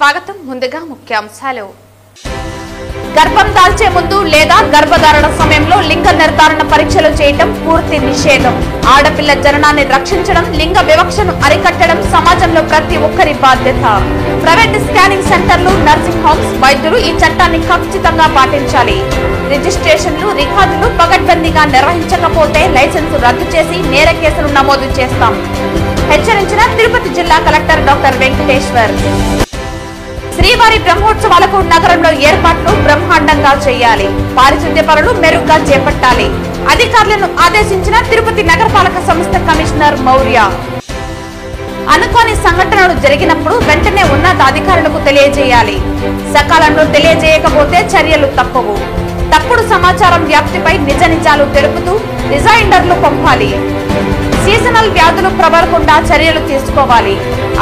స్వాగతం. ముందుగా ముఖ్యాంశాలు. గర్భం దాల్చే ముందు లేదా గర్భధారణ సమయంలో లింగ నిర్ధారణ పరీక్షలు చేయటం పూర్తి నిషేధం. ఆడపిల్ల జననాన్ని రక్షించడం, లింగ వివక్షను అరికట్టడం సమాజంలో ప్రతి ఒక్కరి బాధ్యత. ప్రైవేట్ స్కానింగ్ సెంటర్లు, నర్సింగ్ హోమ్స్ వైద్యులు ఈ చట్టాన్ని ఖచ్చితంగా పాటించాలి. రిజిస్ట్రేషన్లు, రికార్డులు పకడ్బందీగా నిర్వహించకపోతే లైసెన్సు రద్దు చేసి నేర కేసులు నమోదు చేస్తాం. హెచ్చరించిన తిరుపతి జిల్లా కలెక్టర్ డాక్టర్ వెంకటేశ్వర్. శ్రీవారి బ్రహ్మోత్సవాలకు నగరంలో ఏర్పాట్లు బ్రహ్మాండంగా చేయాలి. పారిశుద్ధ్య పనులు మెరుగ్గా చేపట్టాలి. అధికారులను ఆదేశించిన తిరుపతి నగరపాలక సంస్థ కమిషనర్ మౌర్య. అనుకోని సంఘటనలు జరిగినప్పుడు వెంటనే ఉన్నతాధికారులకు తెలియజేయాలి. సకాలంలో తెలియజేయకపోతే చర్యలు తప్పవు. తప్పుడు సమాచారం వ్యాప్తిపై నిజ నిజాలు తెలుపుతూ రిజైండర్లు పంపాలి. సీజనల్ వ్యాధులు ప్రబలకుండా చర్యలు తీసుకోవాలి.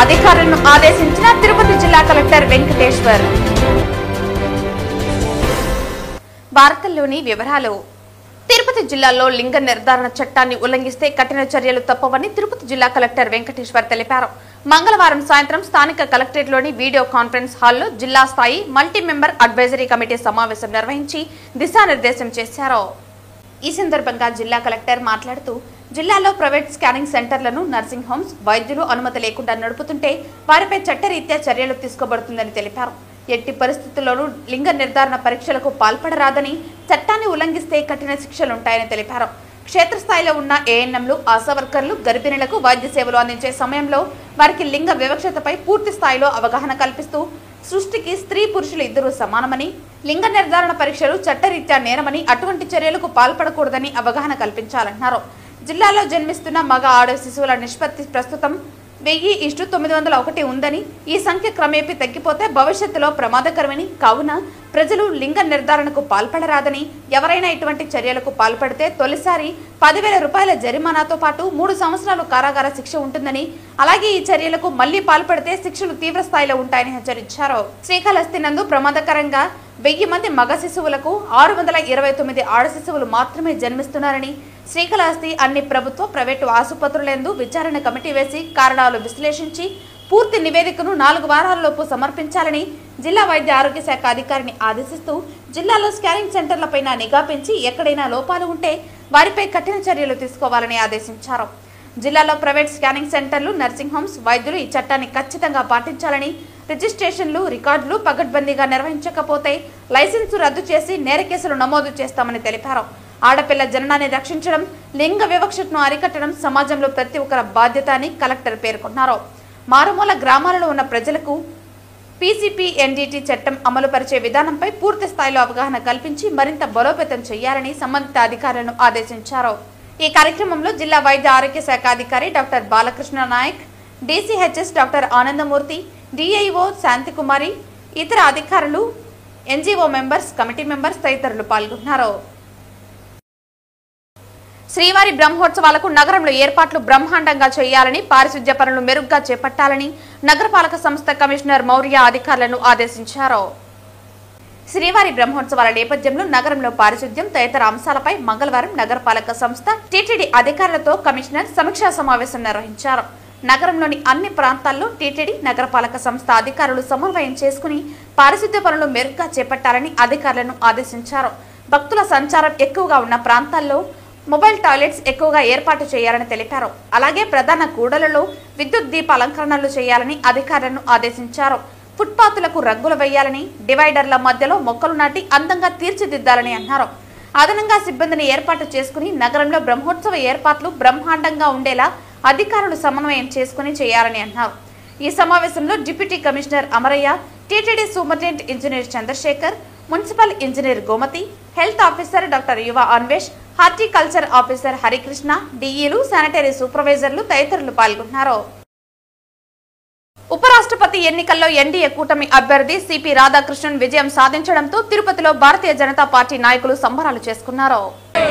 అధికారులను ఆదేశించిన తిరుపతి జిల్లా కలెక్టర్ వెంకటేశ్వర్. వార్తల్లోని వివరాలు. తిరుపతి జిల్లాలో లింగ నిర్ధారణ చట్టాన్ని ఉల్లంఘిస్తే కఠిన చర్యలు తప్పవని తిరుపతి జిల్లా కలెక్టర్ వెంకటేశ్వర్ తెలిపారు. మంగళవారం సాయంత్రం స్థానిక కలెక్టరేట్లోని వీడియో కాన్ఫరెన్స్ హాల్లో జిల్లా స్థాయి మల్టీ మెంబర్ అడ్వైజరీ కమిటీ సమావేశం నిర్వహించి దిశానిర్దేశం చేశారు. ఈ సందర్భంగా జిల్లా కలెక్టర్ మాట్లాడుతూ, జిల్లాలో ప్రైవేట్ స్కానింగ్ సెంటర్లను, నర్సింగ్ హోమ్స్ వైద్యులు అనుమతి లేకుండా నడుపుతుంటే వారిపై చట్టరీత్యా చర్యలు తీసుకోబడుతుందని తెలిపారు. ఎట్టి పరిస్థితుల్లోనూ లింగ నిర్ధారణ పరీక్షలకు పాల్పడరాదని, చట్టాన్ని ఉల్లంఘిస్తే కఠిన శిక్షలుంటాయని తెలిపారు. క్షేత్రస్థాయిలో ఉన్న ఏఎన్ఎంలు, ఆశా వర్కర్లు గర్భిణులకు వైద్య సేవలు అందించే సమయంలో వారికి లింగ వివక్షతపై పూర్తి స్థాయిలో అవగాహన కల్పిస్తూ, సృష్టికి స్త్రీ పురుషులు ఇద్దరూ సమానమని, లింగ నిర్ధారణ పరీక్షలు చట్టరీత్యా నేరమని, అటువంటి చర్యలకు పాల్పడకూడదని అవగాహన కల్పించాలన్నారు. జిల్లాలో జన్మిస్తున్న మగ ఆడ శిశువుల నిష్పత్తి ప్రస్తుతం 10:901 ఉందని, ఈ సంఖ్య క్రమేపీ తగ్గిపోతే భవిష్యత్తులో ప్రమాదకరమని, కావున ప్రజలు లింగ నిర్ధారణకు పాల్పడరాదని, ఎవరైనా ఇటువంటి చర్యలకు పాల్పడితే తొలిసారి 10,000 రూపాయల జరిమానాతో పాటు 3 సంవత్సరాలు కారాగార శిక్ష ఉంటుందని, అలాగే ఈ చర్యలకు మళ్లీ పాల్పడితే శిక్షలు తీవ్ర స్థాయిలో ఉంటాయని హెచ్చరించారు. శ్రీకాళహస్తి నందు ప్రమాదకరంగా 1000 మంది మగ శిశువులకు 629 ఆడ శిశువులు మాత్రమే జన్మిస్తున్నారని, శ్రీకాళహస్తి అన్ని ప్రభుత్వ, ప్రైవేటు ఆసుపత్రులందు విచారణ కమిటీ వేసి కారణాలు విశ్లేషించి పూర్తి నివేదికను 4 వారాల్లోపు సమర్పించాలని జిల్లా వైద్య ఆరోగ్య శాఖ అధికారిని ఆదేశిస్తూ, జిల్లాలో స్కానింగ్ సెంటర్లపై నిఘా పెంచి ఎక్కడైనా లోపాలు ఉంటే వారిపై కఠిన చర్యలు తీసుకోవాలని ఆదేశించారు. జిల్లాలో ప్రైవేట్ స్కానింగ్ సెంటర్లు, నర్సింగ్ హోమ్స్ వైద్యులు ఈ చట్టాన్ని ఖచ్చితంగా పాటించాలని, రిజిస్ట్రేషన్లు, రికార్డులు పకడ్బందీగా నిర్వహించకపోతే లైసెన్సు రద్దు చేసి నేర కేసులు నమోదు చేస్తామని తెలిపారు. ఆడపిల్ల జననాన్ని రక్షించడం, లింగ వివక్షను అరికట్టడం సమాజంలో ప్రతి ఒక్కరి బాధ్యత అని కలెక్టర్ పేర్కొన్నారు. మారుమూల గ్రామాలలో ఉన్న ప్రజలకు PCPNDT చట్టం అమలు పరిచే విధానంపై పూర్తి స్థాయిలో అవగాహన కల్పించి మరింత బలోపేతం చేయాలని సంబంధిత అధికారులను ఆదేశించారు. ఈ కార్యక్రమంలో జిల్లా వైద్య ఆరోగ్య శాఖ అధికారి doctor Balakrishna Nayak, DCHS doctor Anandamurthy, DIO Shanthikumari, ఇతర అధికారులు, NGO మెంబర్స్, కమిటీ మెంబర్స్ తదితరులు పాల్గొన్నారు. శ్రీవారి బ్రహ్మోత్సవాలకు నగరంలో ఏర్పాట్లు బ్రహ్మాండంగా చేయాలని, పారిశుద్ధ్య పనులు మెరుగ్గా చేపట్టాలని నగరపాలక సంస్థ కమిషనర్ మౌర్య అధికారులను ఆదేశించారు. శ్రీవారి బ్రహ్మోత్సవాల నేపథ్యంలో నగరంలో పారిశుద్ధ్యం తదితర అంశాలపై మంగళవారం నగరపాలక సంస్థ TTD అధికారులతో కమిషనర్ సమీక్షా సమావేశం నిర్వహించారు. నగరంలోని అన్ని ప్రాంతాల్లో TTD నగరపాలక సంస్థ అధికారులు సమన్వయం చేసుకుని పారిశుద్ధ్య పనులు మెరుగ్గా చేపట్టాలని అధికారులను ఆదేశించారు. భక్తుల సంచారం ఎక్కువగా ఉన్న ప్రాంతాల్లో మొబైల్ టాయిలెట్స్ ఎక్కువగా ఏర్పాటు చేయాలని తెలిపారు. అలాగే ప్రధాన కూడలలో విద్యుత్ దీప అలంకరణలు చేయాలని అధికారులను ఆదేశించారు. ఫుట్పాత్లకు రంగులు వేయాలని, డివైడర్ల మధ్యలో మొక్కలు నాటి అందంగా తీర్చిదిద్దాలని అన్నారు. అదనంగా సిబ్బందిని ఏర్పాటు చేసుకుని నగరంలో బ్రహ్మోత్సవ ఏర్పాట్లు బ్రహ్మాండంగా ఉండేలా అధికారులు సమన్వయం చేసుకుని చేయాలని అన్నారు. ఈ సమావేశంలో deputy commissioner Amaraiah, TTD superintendent engineer Chandrasekhar, municipal engineer Gomathi, health officer doctor Yuva Anvesh, horticulture officer Harikrishna, DEలు, శానిటరీ సూపర్వైజర్లు తదితరులు పాల్గొన్నారు. ఉపరాష్ట్రపతి ఎన్నికల్లో NDA కూటమి అభ్యర్థి CP రాధాకృష్ణన్ విజయం సాధించడంతో తిరుపతిలో భారతీయ జనతా పార్టీ నాయకులు సంబరాలు చేసుకున్నారు.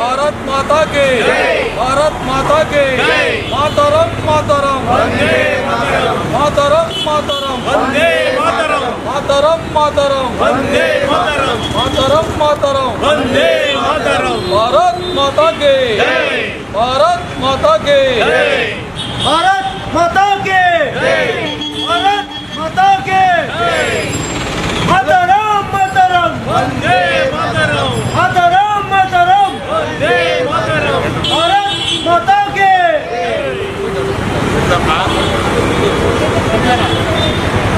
భారత్ మాతా కీ జై, భారత్ మాతా కీ జై, మాతరం మాతరం వందే మాతరం, మాతరం మాతరం వందే మాతరం, మాతరం మాతరం వందే మాతరం, మాతరం మాతరం వందే మాతరం, భారత్ మాతా కీ జై, భారత్ మాతా కీ జై, భారత్ మాతా కీ జై, భారత్ మాతా కీ జై. వందే మాతరం మాతరం మాతరం వందే మాతరం భారత్ మాతా కీ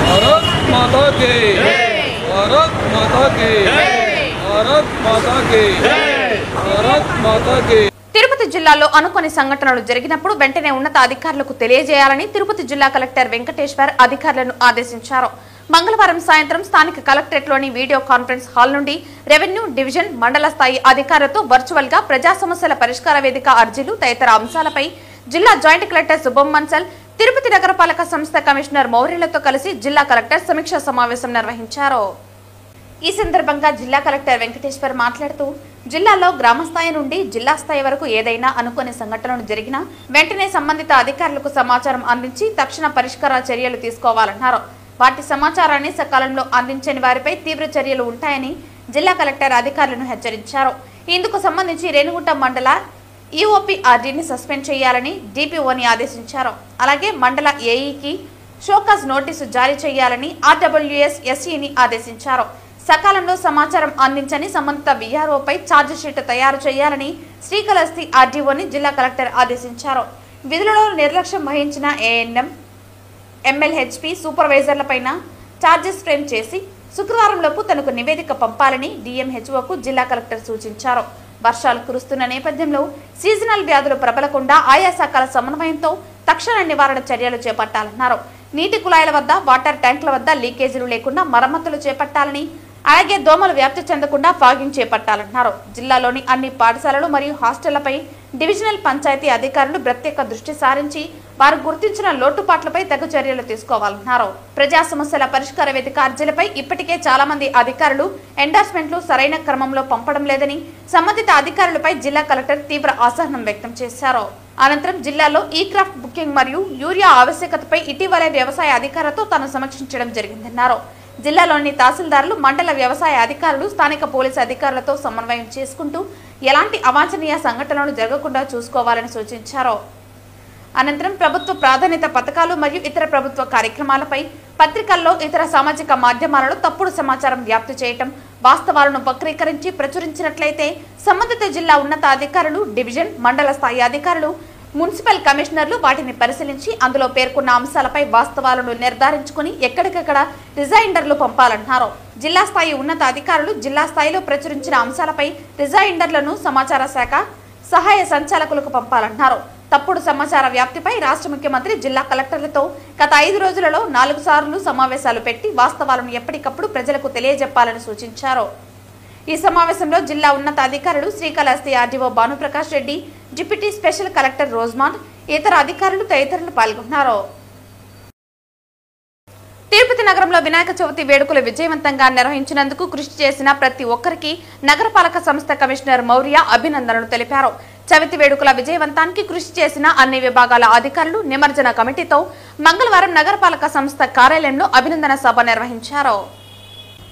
భారత్ మాతా కీ భారత్ మాతా కీ భారత్ మాతా కీ భారత్ మాతా కీ తిరుపతి జిల్లాలో అనుకోని సంఘటనలు జరిగినప్పుడు వెంటనే ఉన్నత అధికారులకు తెలియజేయాలని తిరుపతి జిల్లా కలెక్టర్ వెంకటేశ్వర్ అధికారులను ఆదేశించారు. మంగళవారం సాయంత్రం స్థానిక కలెక్టరేట్లోని వీడియో కాన్ఫరెన్స్ హాల్ నుండి రెవెన్యూ డివిజన్ మండల స్థాయి అధికారులతో వర్చువల్ గా ప్రజా సమస్యల పరిష్కార వేదిక అర్జీలు తదితర అంశాలపై జిల్లా జాయింట్ కలెక్టర్ శుభం మన్సల్, తిరుపతి నగరపాలక సంస్థ కమిషనర్ మౌర్యలతో కలిసి జిల్లా కలెక్టర్ సమీక్షా సమావేశం నిర్వహించారు. ఈ సందర్భంగా జిల్లా కలెక్టర్ వెంకటేశ్వర్ మాట్లాడుతూ జిల్లాలో గ్రామస్థాయి నుండి జిల్లా స్థాయి వరకు ఏదైనా అనుకోని సంఘటనలు జరిగినా వెంటనే సంబంధిత అధికారులకు సమాచారం అందించి తక్షణ పరిష్కార చర్యలు తీసుకోవాలన్నారు. వాటి సమాచారాన్ని సకాలంలో అందించని వారిపై తీవ్ర చర్యలు ఉంటాయని జిల్లా కలెక్టర్ అధికారులను హెచ్చరించారు. ఇందుకు సంబంధించి రేణుగుంట మండల ఈఓపీఆర్డీని సస్పెండ్ చేయాలని డిపిఓని ఆదేశించారు. అలాగే మండల ఏఈకి షోకాజ్ నోటీసు జారీ చేయాలని ఆర్డబ్ల్యూఎస్ ఎస్ఈని ఆదేశించారు. సకాలంలో సమాచారం అందించని సంబంధిత విఆర్ఓపై ఛార్జ్ షీట్ తయారు చేయాలని శ్రీకాళహస్తి ఆర్డీఓని జిల్లా కలెక్టర్ ఆదేశించారు. విధులలో నిర్లక్ష్యం వహించిన ఏఎన్ఎం, ఎంఎల్హెచ్పి సూపర్వైజర్లపైన ఛార్జెస్ ఫ్రేమ్ చేసి శుక్రవారంలోపు తనకు నివేదిక పంపాలని డిఎంహెచ్ఓకు జిల్లా కలెక్టర్ సూచించారు. వర్షాలు కురుస్తున్న నేపథ్యంలో సీజనల్ వ్యాధులు ప్రబలకుండా ఆయా శాఖల సమన్వయంతో తక్షణ నివారణ చర్యలు చేపట్టాలన్నారు. నీటి కుళాయిల వద్ద, వాటర్ ట్యాంకుల వద్ద లీకేజీలు లేకుండా మరమ్మతులు చేపట్టాలని, అలాగే దోమలు వ్యాప్తి చెందకుండా ఫాగింగ్ చేపట్టాలన్నారు. జిల్లాలోని అన్ని పాఠశాలలు మరియు హాస్టళ్లపై డివిజనల్ పంచాయతీ అధికారులు ప్రత్యేక దృష్టి సారించి వారు గుర్తించిన లోటుపాట్లపై తగు చర్యలు తీసుకోవాలన్నారు. ప్రజా సమస్యల పరిష్కార వేదిక అర్జీలపై ఇప్పటికే చాలా మంది అధికారులు ఎండార్స్మెంట్లు సరైన క్రమంలో పంపడం లేదని సంబంధిత అధికారులపై జిల్లా కలెక్టర్ తీవ్ర అసహనం వ్యక్తం చేశారు. అనంతరం జిల్లాలో ఈ క్రాఫ్ట్ బుకింగ్ మరియు యూరియా ఆవశ్యకతపై ఇటీవలే వ్యవసాయ అధికారులతో తాను సమీక్షించడం జరిగిందన్నారు. జిల్లాలోని తహసీల్దారులు, మండల వ్యవసాయ అధికారులు, స్థానిక పోలీసు అధికారులతో సమన్వయం చేసుకుంటూ ఎలాంటి అవాంఛనీయ సంఘటనలు జరగకుండా చూసుకోవాలని సూచించారు. అనంతరం ప్రభుత్వ ప్రాధాన్యత పథకాలు మరియు ఇతర ప్రభుత్వ కార్యక్రమాలపై పత్రికల్లో, ఇతర సామాజిక మాధ్యమాలలో తప్పుడు సమాచారం వ్యాప్తి చేయటం, వాస్తవాలను వక్రీకరించి ప్రచురించినట్లయితే సంబంధిత జిల్లా ఉన్నత అధికారులు, డివిజన్, మండల స్థాయి అధికారులు, మున్సిపల్ కమిషనర్లు వాటిని పరిశీలించి అందులో పేర్కొన్న అంశాలపై వాస్తవాలను నిర్ధారించుకుని ఎక్కడికక్కడ రిజైండర్లు పంపాలన్నారు. జిల్లా స్థాయి ఉన్నత అధికారులు జిల్లా స్థాయిలో ప్రచురించిన అంశాలపై రిజైండర్లను సమాచార శాఖ సహాయ సంచాలకులకు పంపాలన్నారు. తప్పుడు సమాచార వ్యాప్తిపై రాష్ట్ర ముఖ్యమంత్రి జిల్లా కలెక్టర్లతో గత 5 రోజులలో 4 సార్లు సమావేశాలు పెట్టి వాస్తవాలను ఎప్పటికప్పుడు ప్రజలకు తెలియజెప్పాలని సూచించారు. ఈ సమావేశంలో జిల్లా ఉన్నత అధికారులు Srikalahasti RDO Bhanuprakash Reddy, deputy special collector Rozman, ఇతర అధికారులు తదితరులు పాల్గొన్నారు. తిరుపతి నగరంలో వినాయక చవితి వేడుకలు విజయవంతంగా నిర్వహించినందుకు కృషి చేసిన ప్రతి ఒక్కరికి నగరపాలక సంస్థ కమిషనర్ మౌర్య అభినందనలు తెలిపారు. చవితి వేడుకల విజయవంతానికి కృషి చేసిన అన్ని విభాగాల అధికారులు నిమజ్జన కమిటీతో మంగళవారం నగరపాలక సంస్థ కార్యాలయంలో అభినందన సభ నిర్వహించారు.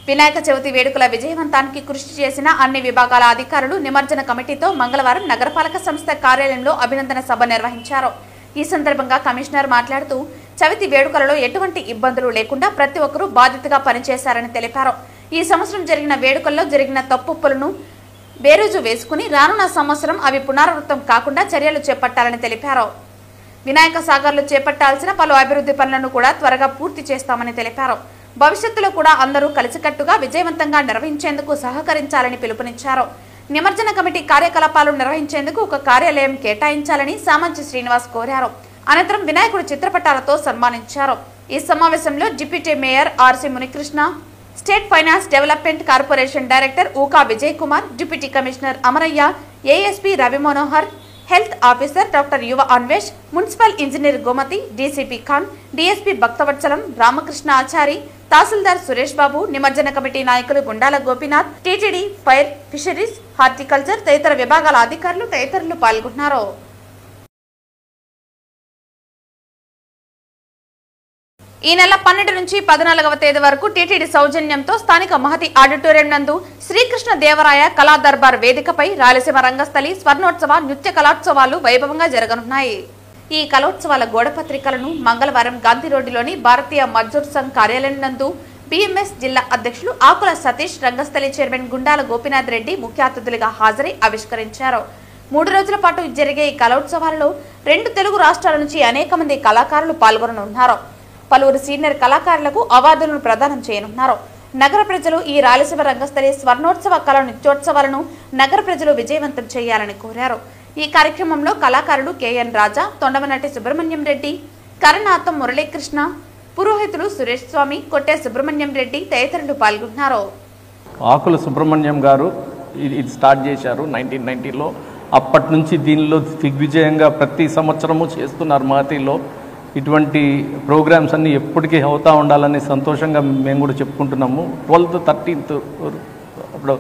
వినాయక చవితి వేడుకల విజయవంతానికి కృషి చేసిన అన్ని విభాగాల అధికారులు నిమజ్జన కమిటీతో మంగళవారం నగరపాలక సంస్థ కార్యాలయంలో అభినందన సభ నిర్వహించారు. ఈ సందర్భంగా కమిషనర్ మాట్లాడుతూ చవితి వేడుకలలో ఎటువంటి ఇబ్బందులు లేకుండా ప్రతి ఒక్కరూ బాధ్యతగా పనిచేశారని తెలిపారు. ఈ సంవత్సరం జరిగిన వేడుకల్లో జరిగిన తప్పులను బేరుజు వేసుకుని రానున్న సంవత్సరం అవి పునరావృతం కాకుండా చర్యలు చేపట్టాలని తెలిపారు. వినాయక సాగర్లో చేపట్టాల్సిన పలు అభివృద్ధి పనులను కూడా త్వరగా పూర్తి చేస్తామని తెలిపారు. భవిష్యత్తులో కూడా అందరూ కలిసికట్టుగా విజయవంతంగా నిర్వహించేందుకు సహకరించాలని పిలుపునిచ్చారు. నిమజ్జన కమిటీ కార్యకలాపాలు నిర్వహించేందుకు ఒక కార్యాలయం కేటాయించాలని సామంచి శ్రీనివాస్ కోరారు. అనంతరం వినాయకుడి చిత్రపటాలతో సన్మానించారు. ఈ సమావేశంలో deputy mayor RC Munikrishna, state finance development corporation director Uka Vijay Kumar, deputy commissioner Amaraiah, ASP Ravi Manohar, health officer doctor Yuva Anvesh, municipal engineer Gomathi, DCP Khan, DSP Bhaktavatsalam, Ramakrishna Achari, తహసీల్దార్ సురేష్ బాబు, నిమజ్జన కమిటీ నాయకులు Gundala Gopinath, TTD, fire, fisheries, horticulture తదితర విభాగాల అధికారులు తదితరులు పాల్గొన్నారు. ఈ నెల 12 నుంచి 14వ తేదీ వరకు టీటీడీ సౌజన్యంతో స్థానిక మహతి ఆడిటోరియం నందు శ్రీకృష్ణ దేవరాయ కళా దర్బార్ వేదికపై రాయలసీమ రంగస్థలి, స్వర్ణోత్సవ, నృత్య కళోత్సవాలు వైభవంగా జరగనున్నాయి. ఈ కళోత్సవాల గోడపత్రికలను మంగళవారం గాంధీ రోడ్డులోని భారతీయ మజ్దూర్ సంఘ్ కార్యాలయం నందు బీఎంఎస్ జిల్లా అధ్యక్షులు ఆకుల సతీష్, రంగస్థలి చైర్మన్ గుండాల గోపీనాథ్ రెడ్డి ముఖ్య అతిథులుగా హాజరై ఆవిష్కరించారు. 3 రోజుల పాటు జరిగే ఈ కళోత్సవాలలో 2 తెలుగు రాష్ట్రాల నుంచి అనేక మంది కళాకారులు పాల్గొననున్నారు. పలువురు సీనియర్ కళాకారులకు అవార్డులను ప్రదానం చేయనున్నారు. నగర ప్రజలు ఈ రాయలసీమ రంగస్థలి స్వర్ణోత్సవ కళా నృత్యోత్సవాలను నగర ప్రజలు విజయవంతం చేయాలని కోరారు. ఈ కార్యక్రమంలో కళాకారులు కెఎన్ రాజా, తొండమనటి సుబ్రహ్మణ్యం రెడ్డి, కరణాతం మురళీకృష్ణ, పురోహితులు సురేష్ స్వామి, కొట్టే సుబ్రహ్మణ్యం రెడ్డి తదితరులు పాల్గొన్నారు. ఆకుల సుబ్రహ్మణ్యం గారు ఇది స్టార్ట్ చేశారు 1990లో. అప్పటి నుంచి దీనిలో దిగ్విజయంగా ప్రతి సంవత్సరము చేస్తున్నారు. మహతిలో ఇటువంటి ప్రోగ్రామ్స్ అన్నీ ఎప్పటికీ అవుతూ ఉండాలని సంతోషంగా మేము కూడా చెప్పుకుంటున్నాము. 12th 13th అప్పుడు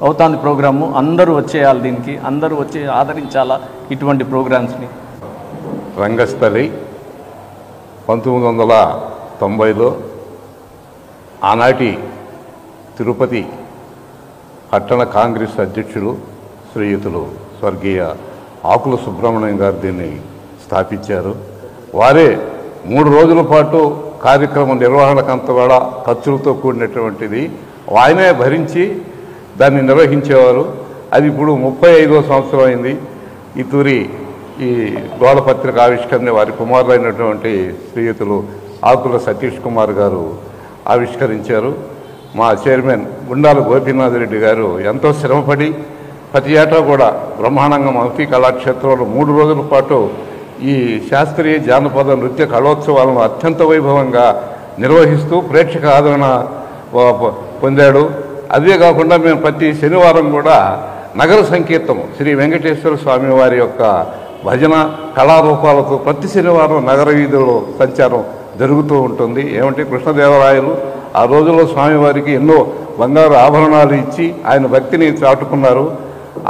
అవుతుంది ప్రోగ్రాము. అందరూ వచ్చేయాలి, దీనికి అందరూ వచ్చి ఆదరించాలా ఇటువంటి ప్రోగ్రామ్స్ని. రంగస్థలి 1990లో ఆనాటి తిరుపతి పట్టణ కాంగ్రెస్ అధ్యక్షులు శ్రీయుతులు స్వర్గీయ ఆకుల సుబ్రహ్మణ్యం గారు దీన్ని స్థాపించారు. వారే 3 రోజుల పాటు కార్యక్రమం నిర్వహణకంతా కూడా ఖర్చులతో కూడినటువంటిది ఆయనే భరించి దాన్ని నిర్వహించేవారు. అది ఇప్పుడు 35వ సంవత్సరం అయింది. ఈ గోడ పత్రిక ఆవిష్కరణ వారి కుమారులైనటువంటి శ్రీయుతులు ఆకుల సతీష్ కుమార్ గారు ఆవిష్కరించారు. మా చైర్మన్ గుండాల గోపీనాథ్ రెడ్డి గారు ఎంతో శ్రమపడి ప్రతి ఏటా కూడా బ్రహ్మాండంగా మహతి కళాక్షేత్రంలో 3 రోజుల పాటు ఈ శాస్త్రీయ జానపద నృత్య కళోత్సవాలను అత్యంత వైభవంగా నిర్వహిస్తూ ప్రేక్షక ఆదరణ పొందాడు. అదే కాకుండా మేము ప్రతి శనివారం కూడా నగర సంకీర్తనం శ్రీ వెంకటేశ్వర స్వామి వారి యొక్క భజన కళారూపాలతో ప్రతి శనివారం నగర వీధుల్లో సంచారం జరుగుతూ ఉంటుంది. ఏమంటే కృష్ణదేవరాయలు ఆ రోజుల్లో స్వామివారికి ఎన్నో బంగారు ఆభరణాలు ఇచ్చి ఆయన భక్తిని చాటుకున్నారు.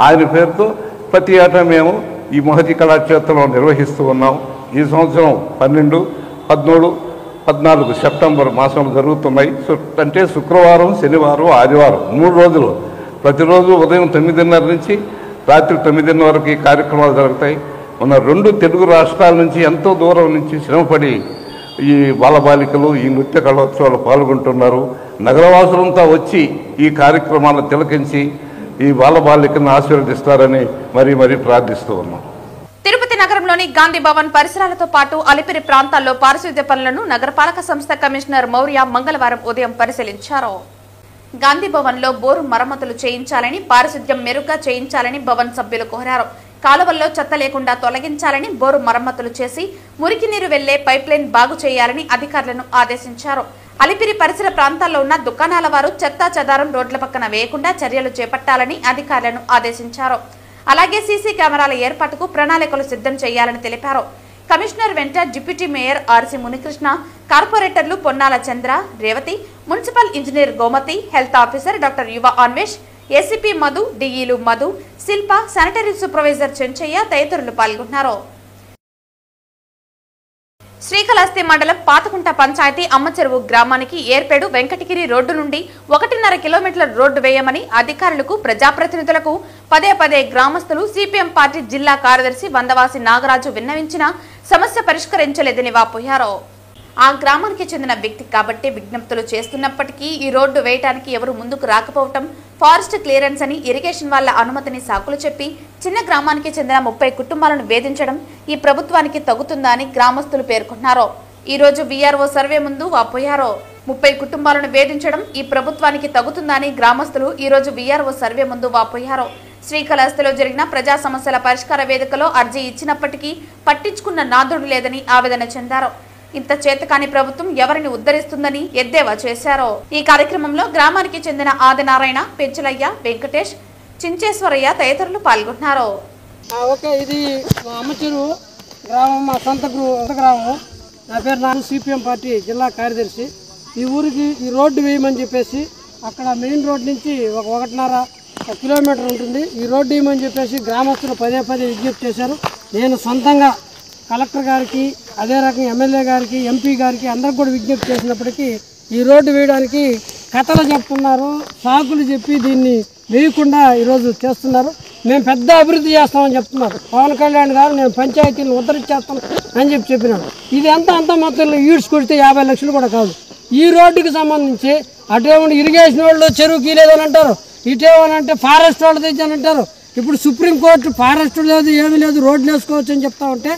ఆయన పేరుతో ప్రతి ఏటా మేము ఈ మహతి కళాక్షేత్రంలో నిర్వహిస్తూ ఉన్నాం. ఈ సంవత్సరం 12, 13, 14 సెప్టెంబర్ మాసంలో జరుగుతున్నాయి. అంటే శుక్రవారం, శనివారం, ఆదివారం 3 రోజులు. ప్రతిరోజు ఉదయం 9:30 నుంచి రాత్రి 9:00 వరకు ఈ కార్యక్రమాలు జరుగుతాయి. మన 2 తెలుగు రాష్ట్రాల నుంచి ఎంతో దూరం నుంచి శ్రమపడి ఈ బాలబాలికలు ఈ నృత్య కళోత్సవాలు పాల్గొంటున్నారు. నగరవాసులంతా వచ్చి ఈ కార్యక్రమాలను తిలకించి ఈ బాలబాలికలను ఆశీర్వదిస్తారని మరీ ప్రార్థిస్తూ ఉన్నాం. తిరుపతి నగరంలోని గాంధీ భవన్ పరిసరాలతో పాటు అలిపిరి ప్రాంతాల్లో పారిశుద్ధ్య పనులను నగరపాలక సంస్థ కమిషనర్ మౌర్య మంగళవారం ఉదయం పరిశీలించారు. గాంధీ భవన్ లో బోరు మరమ్మతులు చేయించాలని, పారిశుద్ధ్యం మెరుగ్గా చేయించాలని భవన్ సభ్యులు కోరారు. కాలువల్లో చెత్త లేకుండా తొలగించాలని, బోరు మరమ్మతులు చేసి మురికి నీరు వెళ్లే పైప్లైన్ బాగు చేయాలని అధికారులను ఆదేశించారు. అలిపిరి పరిసర ప్రాంతాల్లో ఉన్న దుకాణాల వారు చెత్తా చెదారం రోడ్ల పక్కన వేయకుండా చర్యలు చేపట్టాలని అధికారులను ఆదేశించారు. అలాగే సీసీ కెమెరాల ఏర్పాటుకు ప్రణాళికలు సిద్ధం చేయాలని తెలిపారు. కమిషనర్ వెంట డిప్యూటీ మేయర్ ఆర్సి మునికృష్ణ, కార్పొరేటర్లు Ponnala Chandra, Revathi, municipal engineer Gomathi, health officer doctor Yuva Anvesh, ACP Madhu, డిఈలు మధు, శిల్ప, శానిటరీ సూపర్వైజర్ చెంచయ్య తదితరులు పాల్గొన్నారు. శ్రీకాళహస్తి మండలం పాతకుంట పంచాయతీ అమ్మచెరువు గ్రామానికి ఏర్పేడు వెంకటగిరి రోడ్డు నుండి 1.5 కిలోమీటర్ల రోడ్డు వేయమని అధికారులకు, ప్రజాప్రతినిధులకు పదే గ్రామస్తులు సిపిఎం పార్టీ జిల్లా కార్యదర్శి వందవాసి నాగరాజు విన్నవించిన సమస్య పరిష్కరించలేదని వాపోయారు. ఆ గ్రామానికి చెందిన వ్యక్తి కాబట్టి విజ్ఞప్తులు చేస్తున్నప్పటికీ ఈ రోడ్డు వేయడానికి ఎవరు ముందుకు రాకపోవటం, ఫారెస్ట్ క్లియరెన్స్ అని ఇరిగేషన్ వాళ్ల అనుమతిని సాకులు చెప్పి చిన్న గ్రామానికి చెందిన 30 కుటుంబాలను వేధించడం ఈ ప్రభుత్వానికి తగుతుందా అని గ్రామస్తులు పేర్కొన్నారు. ఈ రోజు వీఆర్ఓ సర్వే ముందు వాపోయారు. 30 కుటుంబాలను వేధించడం ఈ ప్రభుత్వానికి తగుతుందా అని గ్రామస్తులు ఈ రోజు వీఆర్ఓ సర్వే ముందు వాపోయారు. శ్రీకాళహస్తిలో జరిగిన ప్రజా సమస్యల పరిష్కార వేదికలో అర్జీ ఇచ్చినప్పటికీ పట్టించుకున్న నాదుడు లేదని ఆవేదన చెందారు. ఇంత చేతకాని ప్రభుత్వం ఎవరిని ఉద్ధరిస్తుందని ఎద్దేవా చేశారు. ఈ కార్యక్రమంలో గ్రామానికి చెందిన ఆదినారాయణ, పెంచలయ్య, వెంకటేష్, చించేశ్వరయ్య తదితరులు పాల్గొన్నారు. ఇది అమ్మచెరువు గ్రామం, మా సొంత గ్రామం. నా పేరు నాకు సిపిఎం పార్టీ జిల్లా కార్యదర్శి. ఈ ఊరికి ఈ రోడ్డు వేయమని చెప్పేసి అక్కడ మెయిన్ రోడ్ నుంచి 1.5 కిలోమీటర్ ఉంటుంది. ఈ రోడ్డు వేయమని చెప్పేసి గ్రామస్తులు పదే విజ్ఞప్తి చేశారు. నేను సొంతంగా కలెక్టర్ గారికి, అదే రకంగా ఎమ్మెల్యే గారికి, ఎంపీ గారికి అందరికి కూడా విజ్ఞప్తి చేసినప్పటికీ ఈ రోడ్డు వేయడానికి కథలు చెప్తున్నారు, సాకులు చెప్పి దీన్ని వేయకుండా ఈరోజు చేస్తున్నారు. మేము పెద్ద అభివృద్ధి చేస్తామని చెప్తున్నారు. పవన్ కళ్యాణ్ గారు నేను పంచాయతీలను ఉద్ధరించేస్తాను అని చెప్పినాడు. ఇది అంతా మొత్తంలో ఈడ్స్ కొడితే 50 లక్షలు కూడా కాదు. ఈ రోడ్డుకి సంబంధించి అటేమో ఇరిగేషన్ వాళ్ళు చెరువు గీలేదని అంటారు, ఇటేమనంటే ఫారెస్ట్ వాళ్ళు తెచ్చని అంటారు. ఇప్పుడు సుప్రీంకోర్టు ఫారెస్ట్ లేదు ఏమీ లేదు రోడ్లు వేసుకోవచ్చు అని చెప్తా ఉంటే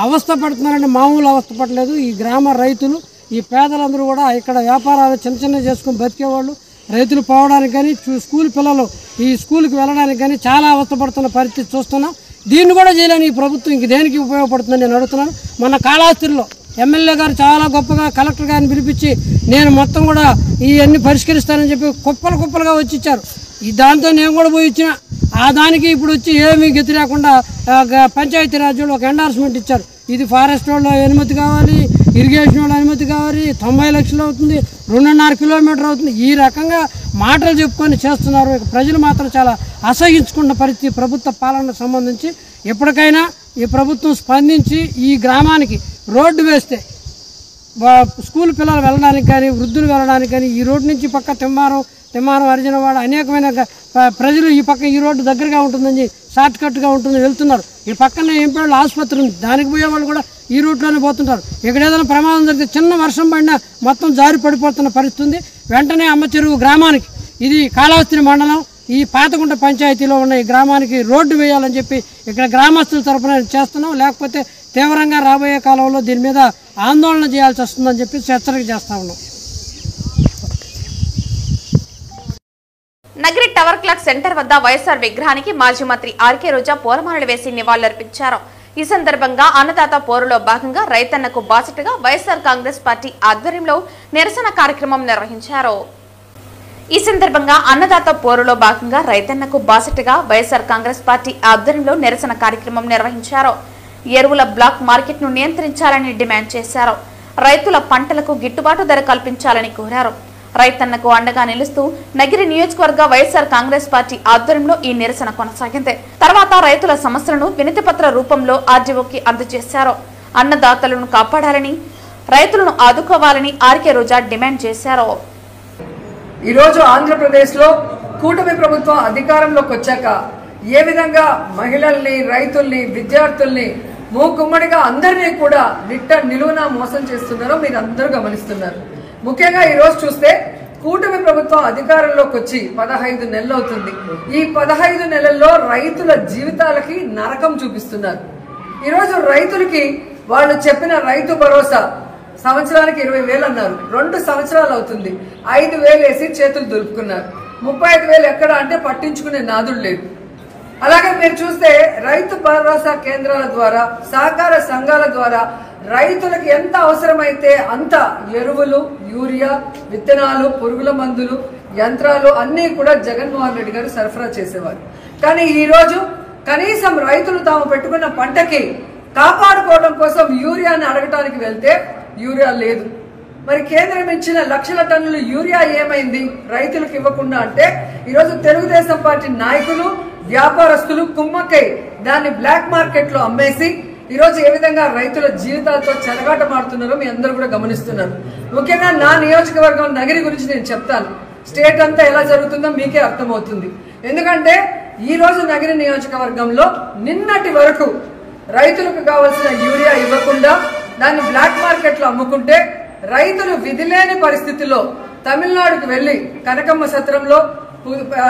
అవస్థ పడుతున్నారంటే మామూలు అవస్థ పడలేదు. ఈ గ్రామ రైతులు ఈ పేదలందరూ కూడా ఇక్కడ వ్యాపారాలు చిన్న చిన్న చేసుకుని బతికేవాళ్ళు, రైతులు పోవడానికి కానీ స్కూల్ పిల్లలు ఈ స్కూల్కి వెళ్ళడానికి కానీ చాలా అవస్థపడుతున్న పరిస్థితి చూస్తున్నాం. దీన్ని కూడా చేయలేని ఈ ప్రభుత్వం ఇంక దేనికి ఉపయోగపడుతుందని నేను అడుగుతున్నాను. మన కాళహస్తిలో ఎమ్మెల్యే గారు చాలా గొప్పగా కలెక్టర్ గారిని పిలిపించి నేను మొత్తం కూడా ఇవన్నీ పరిష్కరిస్తానని చెప్పి కుప్పలుగా వచ్చి ఇచ్చారు. దాంతో నేను కూడా పోయి ఇచ్చిన ఆ దానికి ఇప్పుడు వచ్చి ఏమీ గతి లేకుండా పంచాయతీరాజ్ వాళ్ళు ఒక ఎండార్స్మెంట్ ఇచ్చారు. ఇది ఫారెస్ట్ వాళ్ళు అనుమతి కావాలి, ఇరిగేషన్ వాళ్ళు అనుమతి కావాలి, 90 లక్షలు అవుతుంది, 2.5 కిలోమీటర్ అవుతుంది. ఈ రకంగా మాటలు చెప్పుకొని చేస్తున్నారు. ప్రజలు మాత్రం చాలా అసహించుకున్న పరిస్థితి ప్రభుత్వ పాలనకు సంబంధించి. ఎప్పటికైనా ఈ ప్రభుత్వం స్పందించి ఈ గ్రామానికి రోడ్డు వేస్తే స్కూల్ పిల్లలు వెళ్ళడానికి కానీ వృద్ధులు వెళ్ళడానికి కానీ ఈ రోడ్డు నుంచి పక్క తిమ్మారం అర్జునవాడ అనేకమైన ప్రజలు ఈ పక్క ఈ రోడ్డు దగ్గరగా ఉంటుందని షార్ట్ కట్గా ఉంటుంది వెళ్తున్నారు. ఈ పక్కన ఎంపీల ఆసుపత్రి ఉంది, దానికి పోయే వాళ్ళు కూడా ఈ రూట్లోనే పోతుంటారు. ఇక్కడ ఏదైనా ప్రమాదం జరిగితే చిన్న వర్షం పడినా మొత్తం జారి పడిపోతున్న పరిస్థితి ఉంది. వెంటనే అమ్మ చెరువు గ్రామానికి, ఇది కాళహస్తి మండలం ఈ పాతగుంట పంచాయతీలో ఉన్న ఈ గ్రామానికి రోడ్డు వేయాలని చెప్పి ఇక్కడ గ్రామస్తుల తరఫున చేస్తున్నాం. లేకపోతే తీవ్రంగా రాబోయే కాలంలో దీని మీద ఆందోళన చేయాల్సి వస్తుందని చెప్పి హెచ్చరిక చేస్తా ఉన్నాం. నగరి టవర్ క్లాక్ సెంటర్ వద్ద వైఎస్ఆర్ విగ్రహానికి మాజీ మంత్రి ఆర్కే రోజా పూలమాలలు వేసి నివాళులర్పించారు. ఈ సందర్భంగా అన్నదాత పోరులో భాగంగా రైతన్నకు బాసటగా వైఎస్ఆర్ కాంగ్రెస్ పార్టీ ఆధ్వర్యంలో నిరసన కార్యక్రమం నిర్వహించారు. ఈ సందర్భంగా అన్నదాత పోరులో భాగంగా రైతన్నకు బాసటగా వైఎస్ఆర్ కాంగ్రెస్ పార్టీ ఆధ్వర్యంలో నిరసన కార్యక్రమం నిర్వహించారు. ఎరువుల బ్లాక్ మార్కెట్ ను నియంత్రించాలని డిమాండ్ చేశారు. రైతుల పంటలకు గిట్టుబాటు ధర కల్పించాలని కోరారు. రైతన్నకు అండగా నిలుస్తూ నగిరి నియోజకవర్గ వైఎస్ఆర్ కాంగ్రెస్ పార్టీ ఆధ్వర్యంలో ఈ నిరసన కొనసాగింది. తర్వాత రైతుల సమస్యలను వినతిపత్ర రూపంలో ఆర్డీఓకి అందజేశారు. అన్నదాతలను కాపాడాలని, రైతులను ఆదుకోవాలని ఆర్కే రోజా డిమాండ్ చేశారు. ఈరోజు ఆంధ్రప్రదేశ్లో కూటమి ప్రభుత్వం అధికారంలోకి వచ్చాక ఏ విధంగా మహిళల్ని, రైతుల్ని, విద్యార్థుల్ని మూకుమ్మడిగా అందరినీ కూడా నిలువునా మోసం చేస్తున్నారో మీరు అందరూ గమనిస్తున్నారు. ముఖ్యంగా ఈరోజు చూస్తే కూటమి ప్రభుత్వం అధికారంలోకి వచ్చి 15 నెలలు అవుతుంది. ఈ 15 నెలల్లో రైతుల జీవితాలకి నరకం చూపిస్తున్నారు. ఈరోజు రైతులకి వాళ్ళు చెప్పిన రైతు భరోసా సంవత్సరానికి 20,000 అన్నారు, 2 సంవత్సరాలు అవుతుంది, 5,000 వేసి చేతులు దులుపుకున్నారు. 35,000 ఎక్కడ అంటే పట్టించుకునే నాదుడు లేదు. అలాగే మీరు చూస్తే రైతు భరోసా కేంద్రాల ద్వారా, సహకార సంఘాల ద్వారా రైతులకు ఎంత అవసరమైతే అంత ఎరువులు, యూరియా, విత్తనాలు, పురుగుల మందులు, యంత్రాలు అన్నీ కూడా జగన్మోహన్ రెడ్డి గారు సరఫరా చేసేవారు. కానీ ఈ రోజు కనీసం రైతులు తాము పెట్టుకున్న పంటకి కాపాడుకోవడం కోసం యూరియాని అడగటానికి వెళ్తే యూరియా లేదు. మరి కేంద్రం ఇచ్చిన లక్షల టన్నుల యూరియా ఏమైంది రైతులకు ఇవ్వకుండా అంటే ఈరోజు తెలుగుదేశం పార్టీ నాయకులు, వ్యాపారస్తులు కుమ్మక్కై దాన్ని బ్లాక్ మార్కెట్ లో అమ్మేసి ఈరోజు ఏ విధంగా రైతుల జీవితాలతో చెలగాటమాడుతున్నారో మీ అందరూ కూడా గమనిస్తున్నారు. ముఖ్యంగా నా నియోజకవర్గం నగరి గురించి నేను చెప్తాను. స్టేట్ అంతా ఎలా జరుగుతుందో మీకే అర్థమవుతుంది. ఎందుకంటే ఈ రోజు నగరి నియోజకవర్గంలో నిన్నటి వరకు రైతులకు కావాల్సిన యూరియా ఇవ్వకుండా దాన్ని బ్లాక్ మార్కెట్ లో అమ్ముకుంటే రైతులు విధిలేని పరిస్థితిలో తమిళనాడుకు వెళ్లి కనకమ్మ సత్రంలో,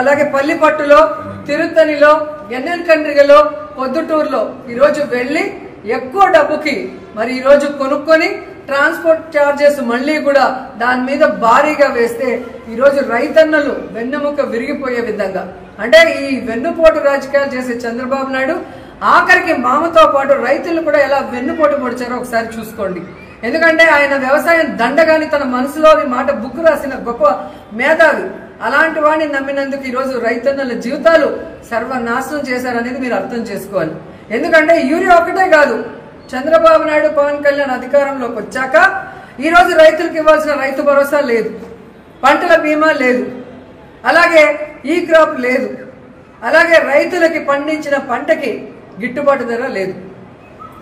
అలాగే పల్లిపట్టులో, తిరుత్తనిలో, ఎన్నెల్కండ్రిగలో, పొద్దుటూరులో ఈరోజు వెళ్లి ఎక్కువ డబ్బుకి మరి ఈరోజు కొనుక్కొని ట్రాన్స్పోర్ట్ ఛార్జెస్ మళ్లీ కూడా దాని మీద భారీగా వేస్తే ఈరోజు రైతన్నలు వెన్నెముక విరిగిపోయే విధంగా, అంటే ఈ వెన్నుపోటు రాజకీయాలు చేసే చంద్రబాబు నాయుడు ఆఖరికి మామతో పాటు రైతులు కూడా ఎలా వెన్నుపోటు పొడిచారో ఒకసారి చూసుకోండి. ఎందుకంటే ఆయన వ్యవసాయం దండగాని తన మనసులోని మాట బుక్ రాసిన గొప్ప మేధావి. అలాంటి వాడిని నమ్మినందుకు ఈరోజు రైతన్నల జీవితాలు సర్వనాశనం చేశారనేది మీరు అర్థం చేసుకోవాలి. ఎందుకంటే యూరియా ఒకటే కాదు, చంద్రబాబు నాయుడు, పవన్ కళ్యాణ్ అధికారంలోకి వచ్చాక ఈరోజు రైతులకు ఇవ్వాల్సిన రైతు భరోసా లేదు, పంటల బీమా లేదు, అలాగే ఈ క్రాప్ లేదు, అలాగే రైతులకి పండించిన పంటకి గిట్టుబాటు ధర లేదు,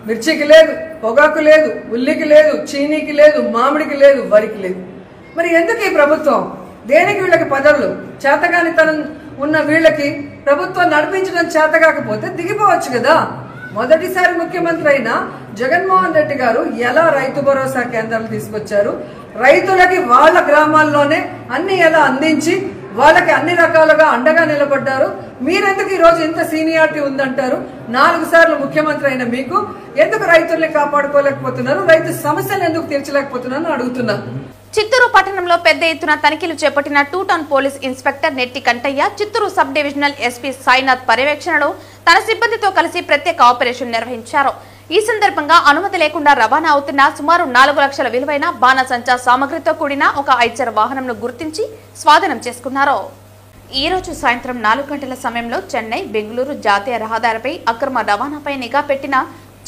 మిర్చికి లేదు, పొగాకు లేదు, ఉల్లికి లేదు, చీనీకి లేదు, మామిడికి లేదు, వరికి లేదు. మరి ఎందుకు ఈ ప్రభుత్వం? దేనికి వీళ్ళకి పదవులు? చేతగానితనం ఉన్న వీళ్ళకి ప్రభుత్వం నడిపించడం చేత కాకపోతే దిగిపోవచ్చు కదా. మొదటిసారి ముఖ్యమంత్రి అయిన జగన్మోహన్ రెడ్డి గారు ఎలా రైతు భరోసా కేంద్రాలు తీసుకొచ్చారు, రైతులకి వాళ్ళ గ్రామాల్లోనే అన్ని ఎలా అందించి వాళ్ళకి అన్ని రకాలుగా అండగా నిలబడ్డారు. మీరెందుకు ఈరోజు ఇంత సీనియారిటీ ఉందంటారు? 4 సార్లు ముఖ్యమంత్రి అయిన మీకు ఎందుకు రైతుల్ని కాపాడుకోలేకపోతున్నారు? రైతు సమస్యలు ఎందుకు తీర్చలేకపోతున్నారని అడుగుతున్నారు. చిత్తూరు పట్టణంలో పెద్ద ఎత్తున తనిఖీలు చేపట్టిన 2 town police inspector Netti Kantaiah Chittoor sub divisional SP Sainath పర్యవేక్షణలో తన సిబ్బందితో కలిసి ప్రత్యేక ఆపరేషన్ నిర్వహించారు. ఈ సందర్భంగా అనుమతి లేకుండా రవాణా అవుతున్న సుమారు 4 లక్షల విలువైన బాణసంచా సామగ్రితో కూడిన ఒక ఐచర్ వాహనంను గుర్తించి స్వాధీనం చేసుకున్నారు. ఈ రోజు సాయంత్రం 4 గంటల సమయంలో చెన్నై బెంగళూరు జాతీయ రహదారిపై అక్రమ రవాణాపై నిఘా పెట్టిన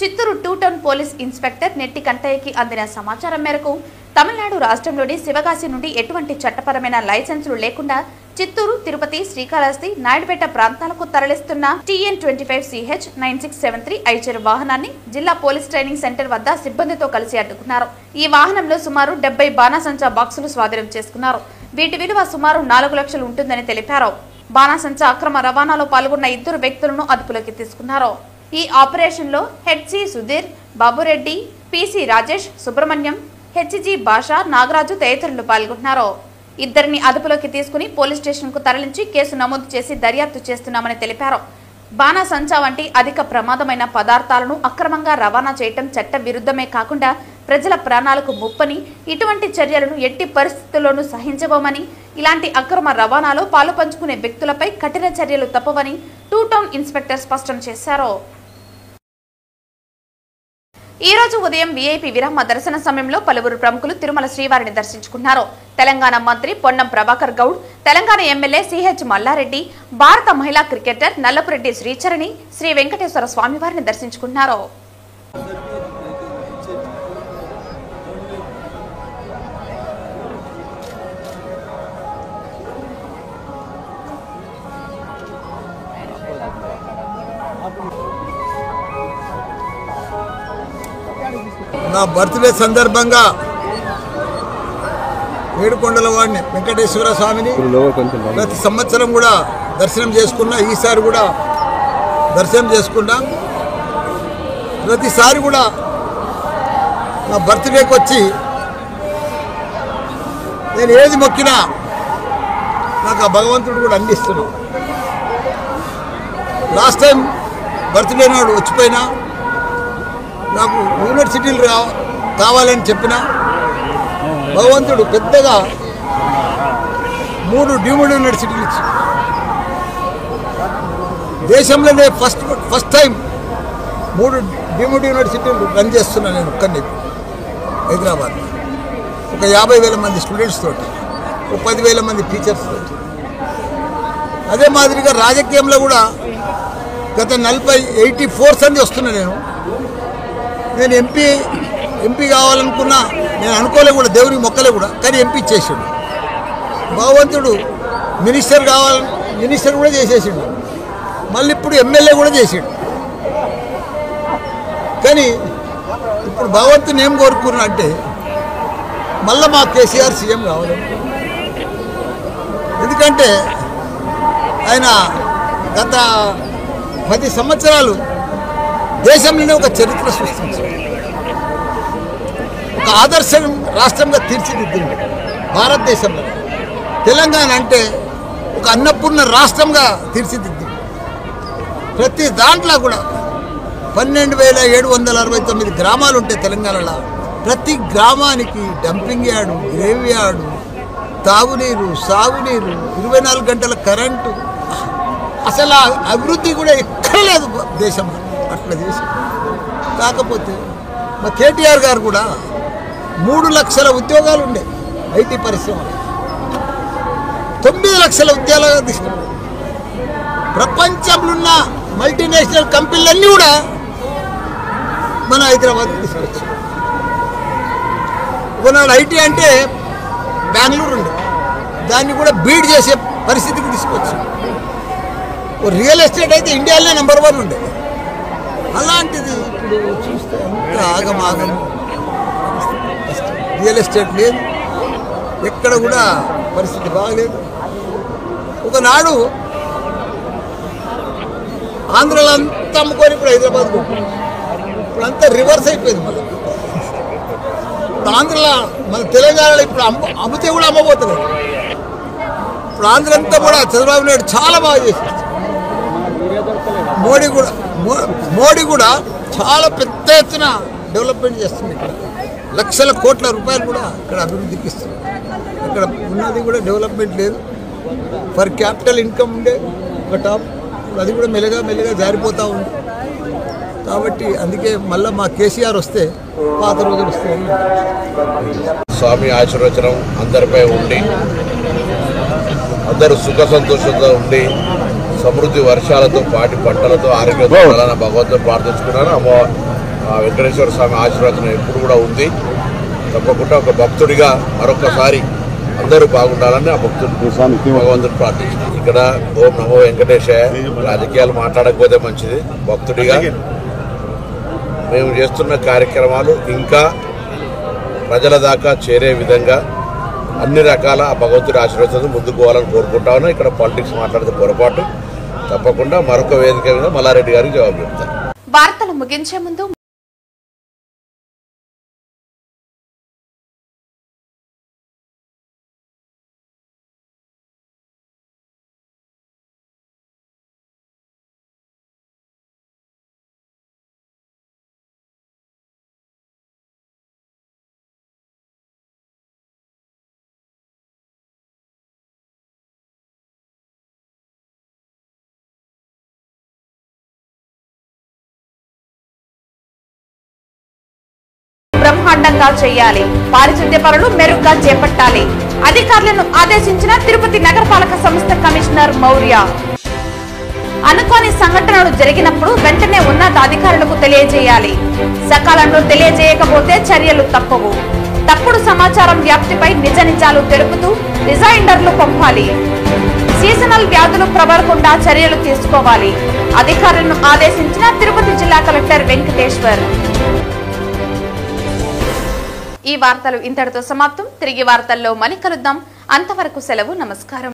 చిత్తూరు 2 టౌన్ పోలీస్ ఇన్స్పెక్టర్ నెట్టి కంటయ్యకి అందిన సమాచారం మేరకు తమిళనాడు రాష్ట్రంలోని శివకాశి నుండి ఎటువంటి చట్టపరమైన లైసెన్సులు లేకుండా చిత్తూరు, తిరుపతి, శ్రీకాళహస్తి, నాయుడుపేట ప్రాంతాలకు తరలిస్తున్న TN25CH 9673 ఐచర్ వాహనాన్ని జిల్లా పోలీస్ ట్రైనింగ్ సెంటర్ వద్ద సిబ్బందితో కలిసి అడ్డుకున్నారు. ఈ వాహనంలో సుమారు 70 బాణాసంచా బాక్సులు స్వాధీనం చేసుకున్నారు. వీటి విలువ సుమారు 4 లక్షలు ఉంటుందని తెలిపారు. బాణాసంచా అక్రమ రవాణాలో పాల్గొన్న 2 వ్యక్తులను అదుపులోకి తీసుకున్నారు. ఈ ఆపరేషన్ లో HC Sudheer, Babureddy, PC Rajesh, Subrahmanyam, HG భాష, నాగరాజు తదితరులు పాల్గొన్నారు. ఇద్దరిని అదుపులోకి తీసుకుని పోలీస్ స్టేషన్ కు తరలించి కేసు నమోదు చేసి దర్యాప్తు చేస్తున్నామని తెలిపారు. బాణాసంచా వంటి అధిక ప్రమాదమైన పదార్థాలను అక్రమంగా రవాణా చేయటం చట్ట విరుద్ధమే కాకుండా ప్రజల ప్రాణాలకు ముప్పని, ఇటువంటి చర్యలను ఎట్టి పరిస్థితుల్లోనూ సహించబోమని, ఇలాంటి అక్రమ రవాణాలో పాలు పంచుకునే వ్యక్తులపై కఠిన చర్యలు తప్పవని 2 టౌన్ ఇన్స్పెక్టర్ స్పష్టం చేశారు. ఈ రోజు ఉదయం వీఐపీ విరామ దర్శన సమయంలో పలువురు ప్రముఖులు తిరుమల శ్రీవారిని దర్శించుకున్నారు. తెలంగాణ మంత్రి పొన్నం ప్రభాకర్ గౌడ్, తెలంగాణ ఎమ్మెల్యే సిహెచ్ మల్లారెడ్డి, భారత మహిళా క్రికెటర్ నల్లపురెడ్డి శ్రీచరణి శ్రీ వెంకటేశ్వర స్వామివారిని దర్శించుకున్నారు. నా బర్త్డే సందర్భంగా ఏడుకొండల వాడిని వెంకటేశ్వర స్వామిని ప్రతి సంవత్సరం కూడా దర్శనం చేసుకున్నా. ఈసారి కూడా దర్శనం చేసుకున్నా. ప్రతిసారి కూడా నా బర్త్డేకి వచ్చి నేను ఏది మొక్కినా నాకు ఆ భగవంతుడు కూడా అందిస్తున్నాడు. లాస్ట్ టైం బర్త్డే నాడు వచ్చిపోయినా నాకు యూనివర్సిటీలు కావాలని చెప్పిన భగవంతుడు పెద్దగా 3 డీమ్డ్ యూనివర్సిటీలు ఇచ్చి దేశంలోనే ఫస్ట్ టైం 3 డీమ్డ్ యూనివర్సిటీలు రన్ చేస్తున్నా నేను ఒక్కడిని హైదరాబాద్. ఒక 50,000 మంది స్టూడెంట్స్ తోటి, ఒక 10,000 మంది టీచర్స్ తోటి. అదే మాదిరిగా రాజకీయంలో కూడా గత 84 సంది వస్తున్నా నేను ఎంపీ కావాలనుకున్నా. నేను అనుకోలే కూడా, దేవునికి మొక్కలే కూడా, కానీ ఎంపీ చేసాడు. భగవంతుడు మినిస్టర్ కూడా చేసేసాడు. మళ్ళీ ఇప్పుడు ఎమ్మెల్యే కూడా చేసాడు. కానీ ఇప్పుడు భగవంతుని ఏం కోరుకున్నా అంటే మళ్ళీ మా కేసీఆర్ సీఎం కావాలని. ఎందుకంటే ఆయన గత 10 సంవత్సరాలు దేశంలోనే ఒక చరిత్ర సృష్టించాడు. ఒక ఆదర్శ రాష్ట్రంగా తీర్చిదిద్దింది భారతదేశంలో. తెలంగాణ అంటే ఒక అన్నపూర్ణ రాష్ట్రంగా తీర్చిదిద్దింది. ప్రతి దాంట్లో కూడా 12,769 గ్రామాలు ఉంటాయి తెలంగాణలో. ప్రతి గ్రామానికి డంపింగ్ యార్డు, గ్రేవ్ యార్డు, తాగునీరు, సాగునీరు, 24 గంటల కరెంటు. అసలు అభివృద్ధి కూడా ఎక్కడ లేదు దేశంలో. అట్లా చేసి కాకపోతే మా కేటీఆర్ గారు కూడా 3 లక్షల ఉద్యోగాలు ఉండే ఐటీ పరిశ్రమలు, 9 లక్షల ఉద్యోగాలు తీసుకున్నారు. ప్రపంచంలో ఉన్న మల్టీనేషనల్ కంపెనీలన్నీ కూడా మన హైదరాబాద్ తీసుకొచ్చారు. ఒకనాడు ఐటీ అంటే బెంగళూరు ఉండే, దాన్ని కూడా బీట్ చేసే పరిస్థితికి తీసుకొచ్చారు. రియల్ ఎస్టేట్ అయితే ఇండియాలోనే నెంబర్ 1 ఉండే. అలాంటిది ఇప్పుడు చూస్తే ఆగమాగం. రియల్ ఎస్టేట్ లేదు, ఎక్కడ కూడా పరిస్థితి బాగలేదు. ఒకనాడు ఆంధ్రలో అంతా అమ్ముకొని ఇప్పుడు హైదరాబాద్ ఇప్పుడు అంతా రివర్స్ అయిపోయింది. మళ్ళీ ఇప్పుడు ఆంధ్రలో మన తెలంగాణలో ఇప్పుడు అమ్మితే కూడా అమ్మబోతున్నారు. ఇప్పుడు ఆంధ్ర అంతా కూడా చంద్రబాబు నాయుడు చాలా బాగా చేశారు. మోడీ కూడా చాలా పెద్ద ఎత్తున డెవలప్మెంట్ చేస్తుంది. ఇక్కడ లక్షల కోట్ల రూపాయలు కూడా ఇక్కడ అభివృద్ధికి ఇస్తుంది. ఇక్కడ ఉన్నది కూడా డెవలప్మెంట్ లేదు. ఫర్ క్యాపిటల్ ఇన్కమ్ ఉండే ఒక టాప్, అది కూడా మెల్లగా జారిపోతూ ఉంది. కాబట్టి అందుకే మళ్ళీ మా కేసీఆర్ వస్తే పాత రోజులు వస్తాయని స్వామి ఆశీర్వచనం అందరిపై ఉండి అందరూ సుఖ సంతోషంతో ఉండి సమృద్ధి వర్షాలతో పాటి పంటలతో ఆరోగ్యంతో ఉండాలని భగవంతుని ప్రార్థించుకున్నాను. వెంకటేశ్వర స్వామి ఆశీర్వచనం ఎప్పుడు కూడా ఉంది. తప్పకుండా ఒక భక్తుడిగా మరొకసారి అందరూ బాగుండాలని ఆ భగవంతుని ప్రార్థించారు. ఇక్కడ ఓం నమో వెంకటేశాయ. రాజకీయాలు మాట్లాడకపోతే మంచిది. భక్తుడిగా మేము చేస్తున్న కార్యక్రమాలు ఇంకా ప్రజల దాకా చేరే విధంగా అన్ని రకాల భగవంతుడి ఆశీర్వాదంతో ముందుకు పోవాలని కోరుకుంటా ఉన్నా. ఇక్కడ పాలిటిక్స్ మాట్లాడితే పొరపాటు. తప్పకుండా మరొక వేదిక మీద మల్లారెడ్డి గారికి జవాబు చెప్తారు. వార్తలు ముగించే ముందు బ్రహ్మాండంగా చేయాలి, పారిశుద్ధ్య పనులు మెరుగ్గా చేపట్టాలి, అధికారులను ఆదేశించిన తిరుపతి నగరపాలక సంస్థ కమిషనర్ మౌర్య. అనుకోని సంఘటనలు జరిగినప్పుడు వెంటనే ఉన్నతాధికారులకు తెలియజేయాలి. సకాలంలో తెలియజేయకపోతే చర్యలు తప్పవు. తప్పుడు సమాచారం వ్యాప్తిపై నిజ నిజాలు తెలుపుతూ రిజైండర్లు పంపాలి. సీజనల్ వ్యాధులు ప్రబలకుండా చర్యలు తీసుకోవాలి. అధికారులను ఆదేశించిన తిరుపతి జిల్లా కలెక్టర్ వెంకటేశ్వర్. ఈ వార్తలు ఇంతటితో సమాప్తం. తిరిగి వార్తల్లో మళ్ళీ కలుద్దాం. అంతవరకు సెలవు. నమస్కారం.